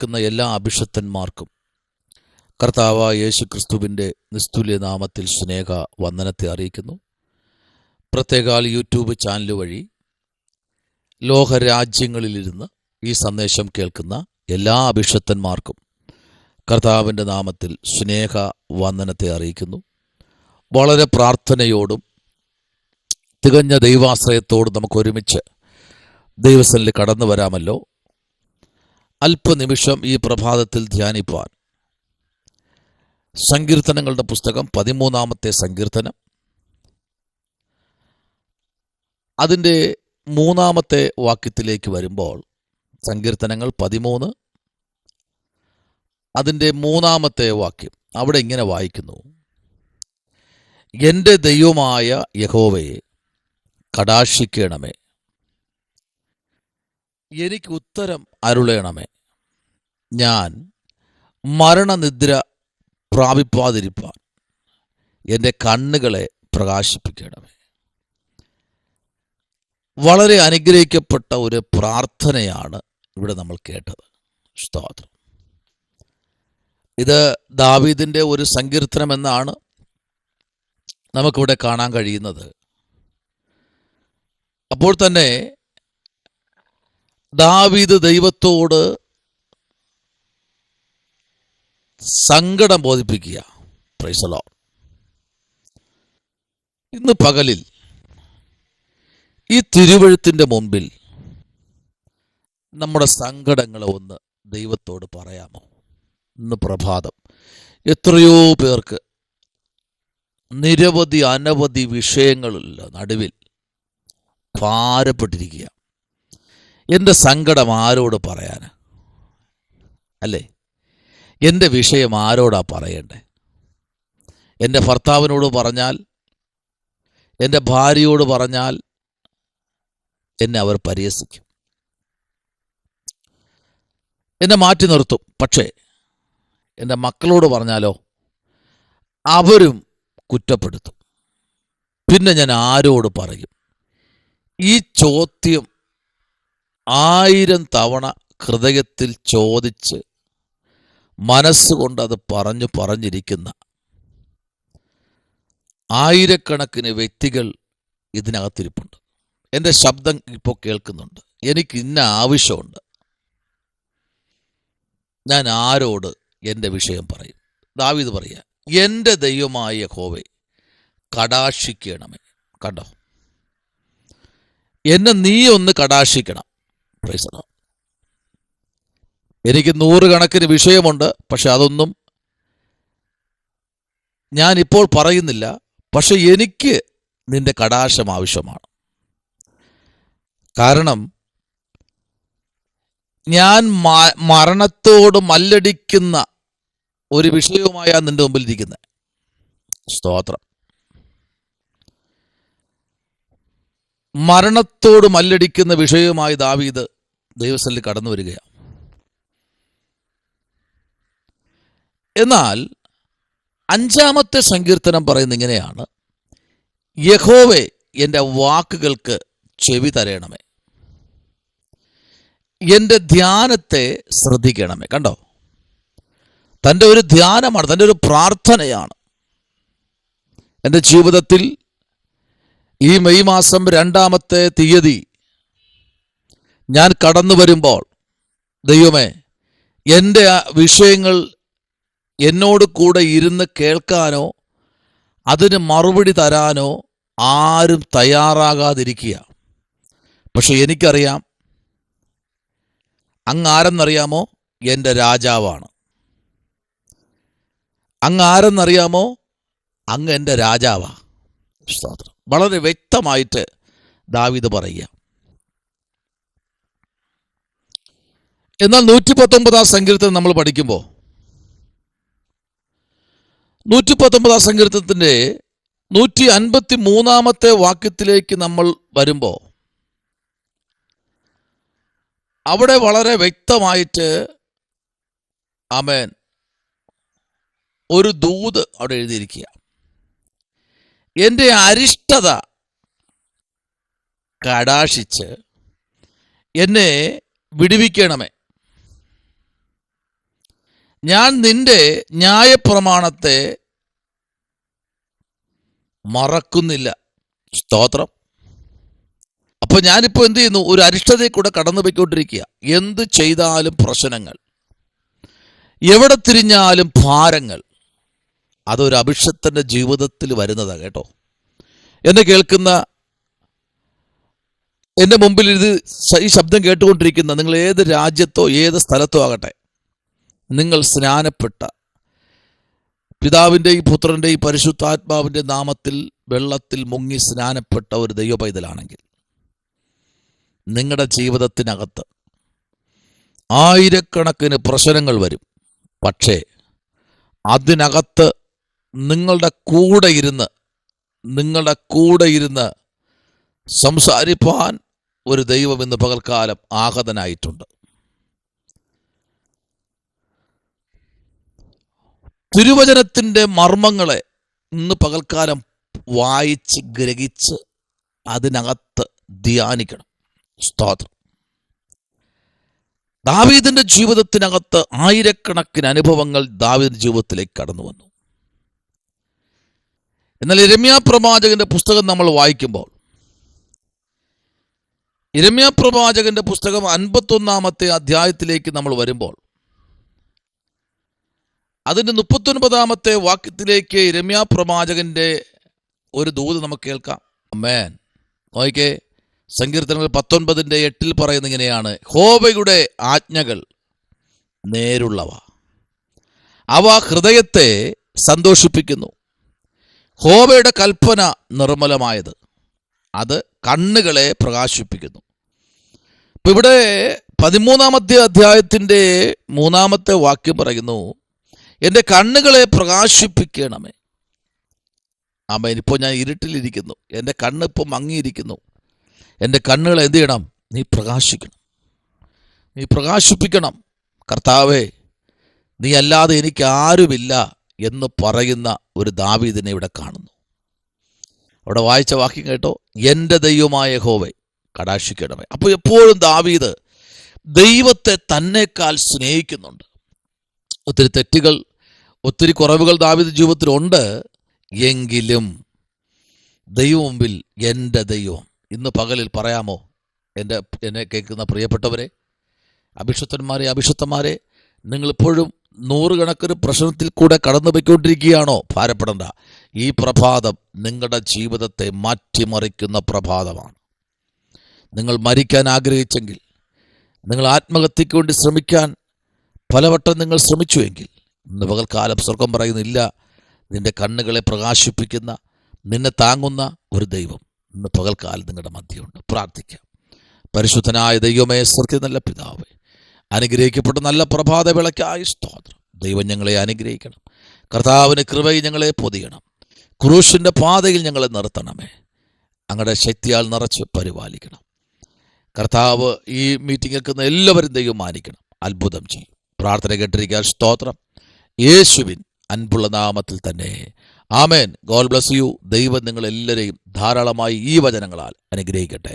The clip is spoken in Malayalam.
കേൾക്കുന്ന എല്ലാ അഭിഷക്തന്മാർക്കും കർത്താവായ യേശു ക്രിസ്തുവിൻ്റെ നിസ്തുല്യ നാമത്തിൽ സ്നേഹ വന്ദനത്തെ അറിയിക്കുന്നു. പ്രത്യേകാൽ യൂട്യൂബ് ചാനൽ വഴി ലോകരാജ്യങ്ങളിലിരുന്ന് ഈ സന്ദേശം കേൾക്കുന്ന എല്ലാ അഭിഷക്തന്മാർക്കും കർത്താവിൻ്റെ നാമത്തിൽ സ്നേഹ വന്ദനത്തെ അറിയിക്കുന്നു. വളരെ പ്രാർത്ഥനയോടും തികഞ്ഞ ദൈവാശ്രയത്തോടും നമുക്ക് ഒരുമിച്ച് ദൈവസന്നിധിയിൽ കടന്നു വരാമല്ലോ. അല്പനിമിഷം ഈ പ്രഭാതത്തിൽ ധ്യാനിപ്പാൻ സങ്കീർത്തനങ്ങളുടെ പുസ്തകം 13-ാമത്തെ സങ്കീർത്തനം, അതിൻ്റെ 3-ാമത്തെ വാക്യത്തിലേക്ക് വരുമ്പോൾ, സങ്കീർത്തനങ്ങൾ 13 അതിൻ്റെ 3-ാമത്തെ വാക്യം അവിടെ ഇങ്ങനെ വായിക്കുന്നു: എൻ്റെ ദൈവമായ യഹോവയെ കടാക്ഷിക്കണമേ, എനിക്ക് ഉത്തരം അരുളേണമേ, ഞാൻ മരണനിദ്ര പ്രാപിപ്പാതിരിപ്പാൻ എൻ്റെ കണ്ണുകളെ പ്രകാശിപ്പിക്കണമേ. വളരെ അനുഗ്രഹിക്കപ്പെട്ട ഒരു പ്രാർത്ഥനയാണ് ഇവിടെ നമ്മൾ കേട്ടത്. സ്തോത്രം. ഇത് ദാവീദിൻ്റെ ഒരു സങ്കീർത്തനം എന്നാണ് നമുക്കിവിടെ കാണാൻ കഴിയുന്നത്. അപ്പോൾ തന്നെ ദാവീദ് ദൈവത്തോട് സങ്കടം ബോധിപ്പിക്കുക. Praise the Lord. ഇന്ന് പകലിൽ ഈ തിരുവെഴുത്തിൻ്റെ മുമ്പിൽ നമ്മുടെ സങ്കടങ്ങളെ ഒന്ന് ദൈവത്തോട് പറയാമോ? ഇന്ന് പ്രഭാതം എത്രയോ പേർക്ക് നിരവധി അനവധി വിഷയങ്ങളുള്ള നടുവിൽ ഭാരപ്പെട്ടിരിക്കുക. എൻ്റെ സങ്കടം ആരോട് പറയാൻ? അല്ലേ, എൻ്റെ വിഷയം ആരോടാ പറയണ്ടേ? എൻ്റെ ഭർത്താവിനോട് പറഞ്ഞാൽ, എൻ്റെ ഭാര്യയോട് പറഞ്ഞാൽ എന്നെ അവർ പരിഹസിക്കും, എന്നെ മാറ്റി നിർത്തും. പക്ഷേ എൻ്റെ മക്കളോട് പറഞ്ഞാലോ അവരും കുറ്റപ്പെടുത്തും. പിന്നെ ഞാൻ ആരോട് പറയും? ഈ ചോദ്യം 1000 തവണ ഹൃദയത്തിൽ ചോദിച്ച് മനസ്സുകൊണ്ട് അത് പറഞ്ഞിരിക്കുന്ന ആയിരക്കണക്കിന് വ്യക്തികൾ ഇതിനകത്തിരിപ്പുണ്ട്. എൻ്റെ ശബ്ദം ഇപ്പോൾ കേൾക്കുന്നുണ്ട്. എനിക്ക് ഇന്ന ആവശ്യമുണ്ട്. ഞാൻ ആരോട് എൻ്റെ വിഷയം പറയും? ദാവീദ് പറയുക, എൻ്റെ ദൈവമായ യഹോവേ കടാക്ഷിക്കണമേ. കണ്ടോ, എന്നെ നീ ഒന്ന് കടാക്ഷിക്കണം. Praise the Lord. എനിക്ക് 100 കണക്കിന് വിഷയമുണ്ട്, പക്ഷെ അതൊന്നും ഞാനിപ്പോൾ പറയുന്നില്ല. പക്ഷെ എനിക്ക് നിന്റെ കടാക്ഷം ആവശ്യമാണ്. കാരണം ഞാൻ മരണത്തോട് മല്ലടിക്കുന്ന ഒരു വിഷയവുമായാണ് നിന്റെ മുമ്പിൽ ഇരിക്കുന്നത്. സ്തോത്രം. മരണത്തോട് മല്ലടിക്കുന്ന വിഷയവുമായി ദാവീദ് ദൈവസന്നിധിയിൽ കടന്നു വരികയാണ്. എന്നാൽ 5-ാമത്തെ സങ്കീർത്തനം പറയുന്നത് ഇങ്ങനെയാണ്: യഹോവേ എൻ്റെ വാക്കുകൾക്ക് ചെവി തരയണമേ, എൻ്റെ ധ്യാനത്തെ ശ്രദ്ധിക്കണമേ. കണ്ടോ, തൻ്റെ ഒരു ധ്യാനമാണ്, തൻ്റെ ഒരു പ്രാർത്ഥനയാണ്. എൻ്റെ ജീവിതത്തിൽ ഈ മെയ് മാസം 2-ാമത്തെ തീയതി ഞാൻ കടന്നു വരുമ്പോൾ, ദൈവമേ, എൻ്റെ വിഷയങ്ങൾ എന്നോട് കൂടെ ഇരുന്ന് കേൾക്കാനോ അതിന് മറുപടി തരാനോ ആരും തയ്യാറാകാതിരിക്കുക. പക്ഷെ എനിക്കറിയാം, അങ്ങ് ആരെന്നറിയാമോ? എൻ്റെ രാജാവാണ്. അങ്ങ് ആരെന്നറിയാമോ? അങ്ങ് എൻ്റെ രാജാവാ. സ്തോത്രം. വളരെ വ്യക്തമായിട്ട് ദാവീദ് പറയുക. എന്നാൽ 119-ാം സങ്കീർത്തനം നമ്മൾ പഠിക്കുമ്പോൾ, 119-ാം സങ്കീർത്തനത്തിൻ്റെ 153-ാമത്തെ വാക്യത്തിലേക്ക് നമ്മൾ വരുമ്പോൾ, അവിടെ വളരെ വ്യക്തമായിട്ട് ആമേൻ ഒരു ദൂത് അവിടെ എഴുതിയിരിക്കുക. എൻ്റെ അരിഷ്ടത കടാക്ഷിച്ച് എന്നെ വിടുവിക്കണമേ. ഞാൻ നിന്റെ ന്യായപ്രമാണത്തെ മറക്കുന്നില്ല. സ്തോത്രം. അപ്പൊ ഞാനിപ്പോ എന്ത് ചെയ്യുന്നു? ഒരു അരിഷ്ടതയിൽ കൂടെ കടന്നു പോയിക്കൊണ്ടിരിക്കുക. എന്ത് ചെയ്താലും പ്രശ്നങ്ങൾ, എവിടെ തിരിഞ്ഞാലും ഭാരങ്ങൾ. അതൊരു അഭിഷക്തന്റെ ജീവിതത്തിൽ വരുന്നതാ കേട്ടോ. എന്നെ കേൾക്കുന്ന, എൻ്റെ മുമ്പിൽ ഈ ശബ്ദം കേട്ടുകൊണ്ടിരിക്കുന്ന നിങ്ങൾ ഏത് രാജ്യത്തോ ഏത് സ്ഥലത്തോ ആകട്ടെ, നിങ്ങൾ സ്നാനപ്പെട്ട പിതാവിൻ്റെയും പുത്രൻ്റെയും പരിശുദ്ധാത്മാവിൻ്റെ നാമത്തിൽ വെള്ളത്തിൽ മുങ്ങി സ്നാനപ്പെട്ട ഒരു ദൈവ പൈതലാണെങ്കിൽ നിങ്ങളുടെ ജീവിതത്തിനകത്ത് ആയിരക്കണക്കിന് പ്രശ്നങ്ങൾ വരും. പക്ഷേ അതിനകത്ത് നിങ്ങളുടെ കൂടെ ഇരുന്ന് സംസാരിപ്പാൻ ഒരു ദൈവം ഇന്ന് പകൽക്കാലം ആഹതനായിട്ടുണ്ട്. തിരുവചനത്തിൻ്റെ മർമ്മങ്ങളെ ഇന്ന് പകൽക്കാലം വായിച്ച് ഗ്രഹിച്ച് അതിനകത്ത് ധ്യാനിക്കണം. സ്തോത്രം. ദാവീദിന്റെ ജീവിതത്തിനകത്ത് ആയിരക്കണക്കിന് അനുഭവങ്ങൾ ദാവീദിന്റെ ജീവിതത്തിലേക്ക് കടന്നു വന്നു. എന്നാൽ യിരെമ്യാ പ്രവാചകന്റെ പുസ്തകം നമ്മൾ വായിക്കുമ്പോൾ, യിരെമ്യാ പ്രവാചകന്റെ പുസ്തകം 51-ാമത്തെ അധ്യായത്തിലേക്ക് നമ്മൾ വരുമ്പോൾ, അതിൻ്റെ 39-ാമത്തെ വാക്യത്തിലേക്ക് യിരെമ്യാ പ്രവാചകന്റെ ഒരു ദൂത് നമുക്ക് കേൾക്കാം. ആമേൻ. നോക്കിക്കേ, സങ്കീർത്തനങ്ങൾ 19:8 പറയുന്ന ഇങ്ങനെയാണ്: യഹോവയുടെ ആജ്ഞകൾ നേരുള്ളവ, അവ ഹൃദയത്തെ സന്തോഷിപ്പിക്കുന്നു. യഹോവയുടെ കൽപ്പന നിർമ്മലമായത്, അത് കണ്ണുകളെ പ്രകാശിപ്പിക്കുന്നു. ഇപ്പം ഇവിടെ 13-ാമത്തെ അധ്യായത്തിൻ്റെ 3-ാമത്തെ വാക്യം പറയുന്നു, എൻ്റെ കണ്ണുകളെ പ്രകാശിപ്പിക്കണമേ. ആമേൻ. ഇപ്പോൾ ഞാൻ ഇരുട്ടിലിരിക്കുന്നു, എൻ്റെ കണ്ണ് ഇപ്പം മങ്ങിയിരിക്കുന്നു. എൻ്റെ കണ്ണുകളെ എന്ത് ചെയ്യണം? നീ പ്രകാശിപ്പിക്കണം. കർത്താവേ, നീ അല്ലാതെ എനിക്ക് ആരുമില്ല എന്ന് പറയുന്ന ഒരു ദാവീദിനെ ഇവിടെ കാണുന്നു. അവിടെ വായിച്ച വാക്യം കേട്ടോ, എൻ്റെ ദൈവമായ യഹോവേ കടാക്ഷിക്കണമേ. അപ്പോൾ എപ്പോഴും ദാവീദ് ദൈവത്തെ തന്നെക്കാൾ സ്നേഹിക്കുന്നുണ്ട്. ഒത്തിരി തെറ്റുകൾ, ഒത്തിരി കുറവുകൾ ദാവീദ് ജീവിതത്തിലുണ്ട്. എങ്കിലും ദൈവം മുമ്പിൽ എൻ്റെ ദൈവം. ഇന്ന് പകലിൽ പറയാമോ? എന്നെ കേൾക്കുന്ന പ്രിയപ്പെട്ടവരെ, അഭിഷക്തന്മാരെ, അഭിഷക്തന്മാരെ, നിങ്ങളിപ്പോഴും നൂറുകണക്കിന് പ്രശ്നത്തിൽ കൂടെ കടന്നു പോയിക്കൊണ്ടിരിക്കുകയാണോ? ഭാരപ്പെടേണ്ട. ഈ പ്രഭാതം നിങ്ങളുടെ ജീവിതത്തെ മാറ്റിമറിക്കുന്ന പ്രഭാതമാണ്. നിങ്ങൾ മരിക്കാൻ ആഗ്രഹിച്ചെങ്കിൽ, നിങ്ങൾ ആത്മഹത്യയ്ക്ക് വേണ്ടി ശ്രമിക്കാൻ പലവട്ടം നിങ്ങൾ ശ്രമിച്ചുവെങ്കിൽ, ഇന്ന് പകൽക്കാലം സ്വർഗം പറയുന്നില്ല. നിന്റെ കണ്ണുകളെ പ്രകാശിപ്പിക്കുന്ന, നിന്നെ താങ്ങുന്ന ഒരു ദൈവം ഇന്ന് പകൽക്കാലം നിങ്ങളുടെ മധ്യമുണ്ട്. പ്രാർത്ഥിക്കാം. പരിശുദ്ധനായ ദൈവമേ, സ്വർഗ്ഗത്തിലെ നല്ല പിതാവേ, അനുഗ്രഹിക്കപ്പെട്ട നല്ല പ്രഭാതവേളയ്ക്കായി സ്തോത്രം. ദൈവം ഞങ്ങളെ അനുഗ്രഹിക്കണം. കർത്താവിന് കൃപയിൽ ഞങ്ങളെ പൊതിയണം. ക്രൂശിൻ്റെ പാതയിൽ ഞങ്ങളെ നിർത്തണമേ. അങ്ങയുടെ ശക്തിയാൽ നിറച്ച് പരിപാലിക്കണം. കർത്താവ് ഈ മീറ്റിംഗ് കേൾക്കുന്ന എല്ലാവരും ദൈവം മാനിക്കണം, അത്ഭുതം ചെയ്യും. പ്രാർത്ഥന കേട്ടിരിക്കാൻ സ്തോത്രം. യേശുവിൻ അൻപുള്ള നാമത്തിൽ തന്നെ ആമേൻ. God bless you. ദൈവം നിങ്ങളെല്ലാവരെയും ധാരാളമായി ഈ വചനങ്ങളാൽ അനുഗ്രഹിക്കട്ടെ.